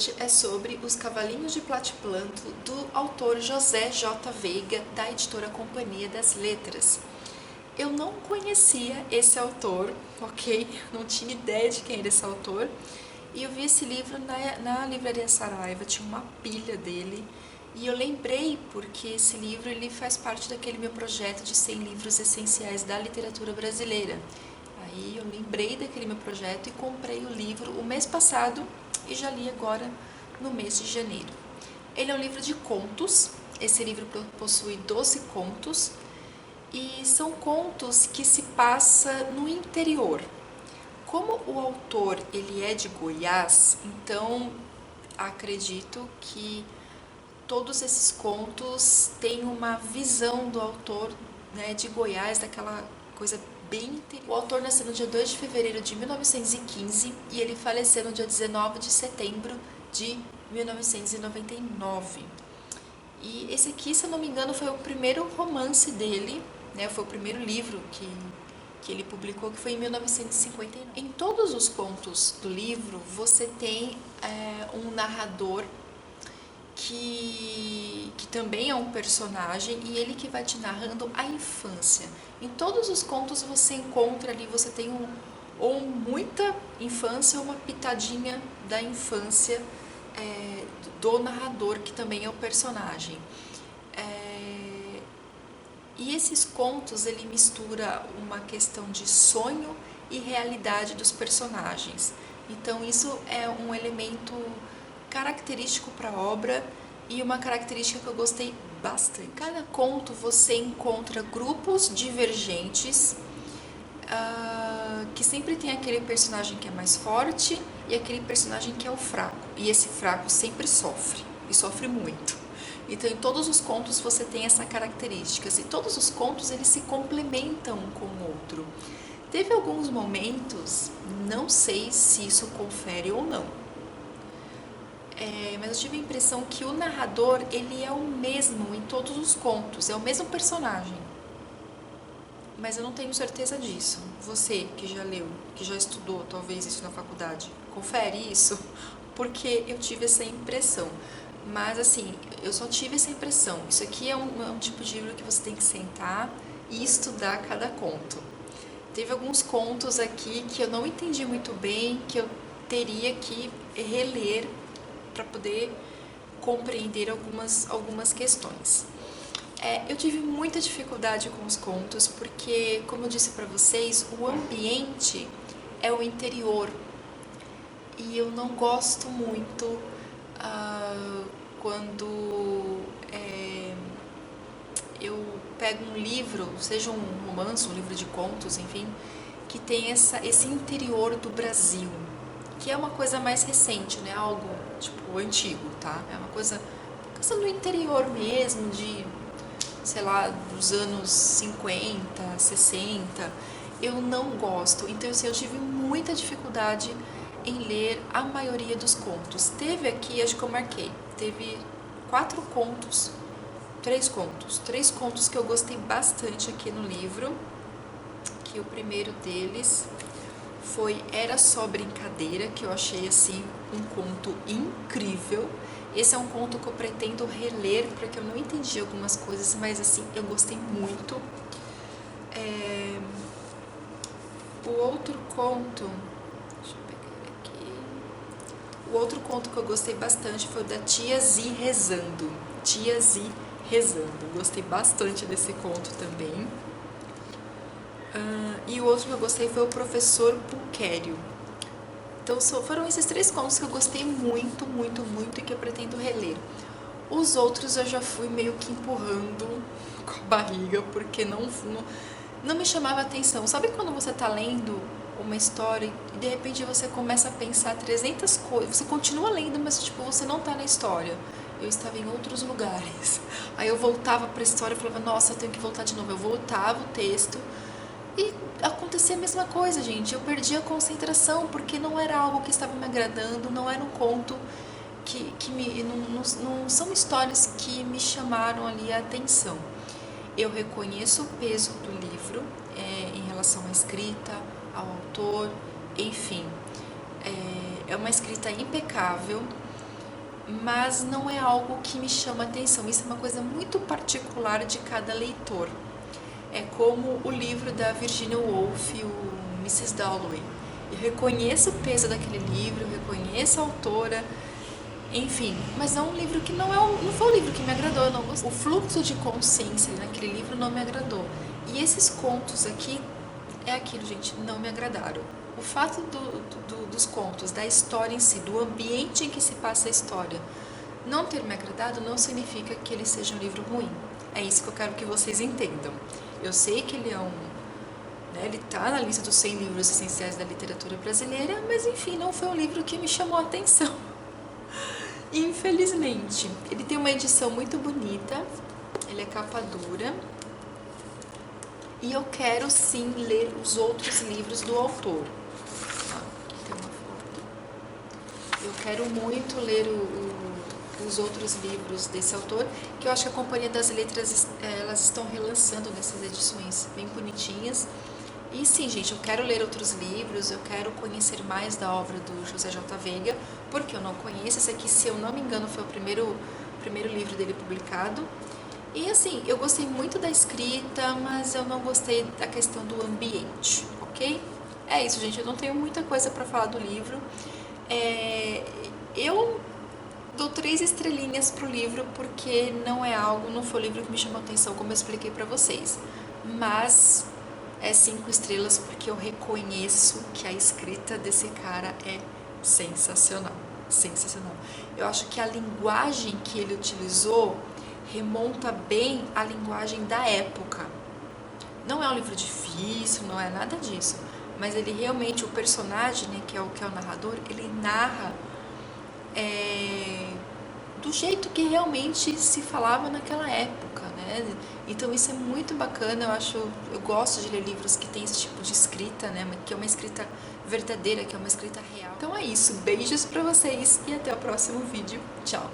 hoje é sobre Os Cavalinhos de Platiplanto, do autor José J. Veiga, da editora Companhia das Letras. Eu não conhecia esse autor, ok? Não tinha ideia de quem era esse autor. E eu vi esse livro na livraria Saraiva, tinha uma pilha dele. E eu lembrei porque esse livro ele faz parte daquele meu projeto de 100 livros essenciais da literatura brasileira. Aí eu lembrei daquele meu projeto e comprei o livro o mês passado e já li agora no mês de janeiro. Ele é um livro de contos, esse livro possui 12 contos e são contos que se passa no interior. Como o autor ele é de Goiás, então acredito que todos esses contos têm uma visão do autor, né, de Goiás, daquela coisa bem interior. O autor nasceu no dia 2 de fevereiro de 1915 e ele faleceu no dia 19 de setembro de 1999. E esse aqui, se eu não me engano, foi o primeiro romance dele, né, foi o primeiro livro que ele publicou, que foi em 1959. Em todos os contos do livro, você tem um narrador que também é um personagem e ele que vai te narrando a infância. Em todos os contos você encontra ali, você tem ou muita infância ou uma pitadinha da infância do narrador, que também é o personagem. E esses contos, ele mistura uma questão de sonho e realidade dos personagens. Então isso é um elemento característico para a obra e uma característica que eu gostei bastante. Em cada conto você encontra grupos divergentes, que sempre tem aquele personagem que é mais forte e aquele personagem que é o fraco. E esse fraco sempre sofre, e sofre muito. Então em todos os contos você tem essa característica, e todos os contos eles se complementam um com o outro. Teve alguns momentos, não sei se isso confere ou não, mas eu tive a impressão que o narrador ele é o mesmo em todos os contos, é o mesmo personagem. Mas eu não tenho certeza disso. Você que já leu, que já estudou talvez isso na faculdade, confere isso? Porque eu tive essa impressão. Mas assim, eu só tive essa impressão. Isso aqui é um tipo de livro que você tem que sentar e estudar cada conto. Teve alguns contos aqui que eu não entendi muito bem, que eu teria que reler para poder compreender algumas questões. Eu tive muita dificuldade com os contos porque, como eu disse para vocês, o ambiente é o interior e eu não gosto muito quando eu pego um livro, seja um romance, um livro de contos, enfim, que tem esse interior do Brasil, que é uma coisa mais recente, né? Algo tipo antigo, tá? É uma coisa do interior mesmo, de, sei lá, dos anos 50, 60. Eu não gosto. Então, assim, eu tive muita dificuldade em ler a maioria dos contos. Teve aqui, acho que eu marquei, teve 3 contos que eu gostei bastante aqui no livro, que o primeiro deles foi Era Só Brincadeira, que eu achei assim um conto incrível. Esse é um conto que eu pretendo reler, porque eu não entendi algumas coisas, mas assim, eu gostei muito. O outro conto, deixa eu pegar ele aqui. O outro conto que eu gostei bastante foi o da Tia Zi Rezando. Tia Zi Rezando. Gostei bastante desse conto também. E o outro que eu gostei foi o Professor Pulquério. Então foram esses 3 contos que eu gostei muito, muito, muito e que eu pretendo reler. Os outros eu já fui meio que empurrando com a barriga, porque não me chamava atenção. Sabe quando você tá lendo uma história e de repente você começa a pensar 300 coisas, você continua lendo, mas tipo, você não tá na história. Eu estava em outros lugares. Aí eu voltava pra história e falava, nossa, eu tenho que voltar de novo. Eu voltava o texto e acontecia a mesma coisa, gente. Eu perdi a concentração porque não era algo que estava me agradando, não era um conto não são histórias que me chamaram ali a atenção. Eu reconheço o peso do livro em relação à escrita, ao autor, enfim. É uma escrita impecável. mas não é algo que me chama atenção. Isso é uma coisa muito particular de cada leitor. É como o livro da Virginia Woolf, o Mrs. Dalloway. Eu reconheço o peso daquele livro, eu reconheço a autora, enfim, mas é um livro que não foi um livro que me agradou, eu não gostei. O fluxo de consciência naquele livro não me agradou. E esses contos aqui é aquilo, gente, não me agradaram. O fato dos contos, da história em si, do ambiente em que se passa a história, não ter me agradado não significa que ele seja um livro ruim. É isso que eu quero que vocês entendam. Eu sei que ele é ele está na lista dos 100 livros essenciais da literatura brasileira, mas enfim, não foi um livro que me chamou a atenção. Infelizmente. Ele tem uma edição muito bonita, ele é capa dura, e eu quero sim ler os outros livros do autor. Aqui tem uma foto. Eu quero muito ler os outros livros desse autor, que eu acho que a Companhia das Letras elas estão relançando nessas edições bem bonitinhas. E sim, gente, eu quero ler outros livros, eu quero conhecer mais da obra do José J. Veiga, porque eu não conheço. Esse aqui, se eu não me engano, foi o primeiro livro dele publicado. E assim, eu gostei muito da escrita, mas eu não gostei da questão do ambiente, ok? É isso, gente, eu não tenho muita coisa para falar do livro. Eu dou 3 estrelinhas pro livro, porque não foi o livro que me chamou a atenção, como eu expliquei para vocês. Mas é 5 estrelas porque eu reconheço que a escrita desse cara é sensacional, sensacional. Eu acho que a linguagem que ele utilizou remonta bem à linguagem da época. Não é um livro difícil, não é nada disso, mas ele realmente, o personagem, né, que é o narrador, ele narra do jeito que realmente se falava naquela época, né? Então isso é muito bacana, eu gosto de ler livros que tem esse tipo de escrita, né? Que é uma escrita verdadeira, que é uma escrita real. Então é isso, beijos pra vocês e até o próximo vídeo. Tchau!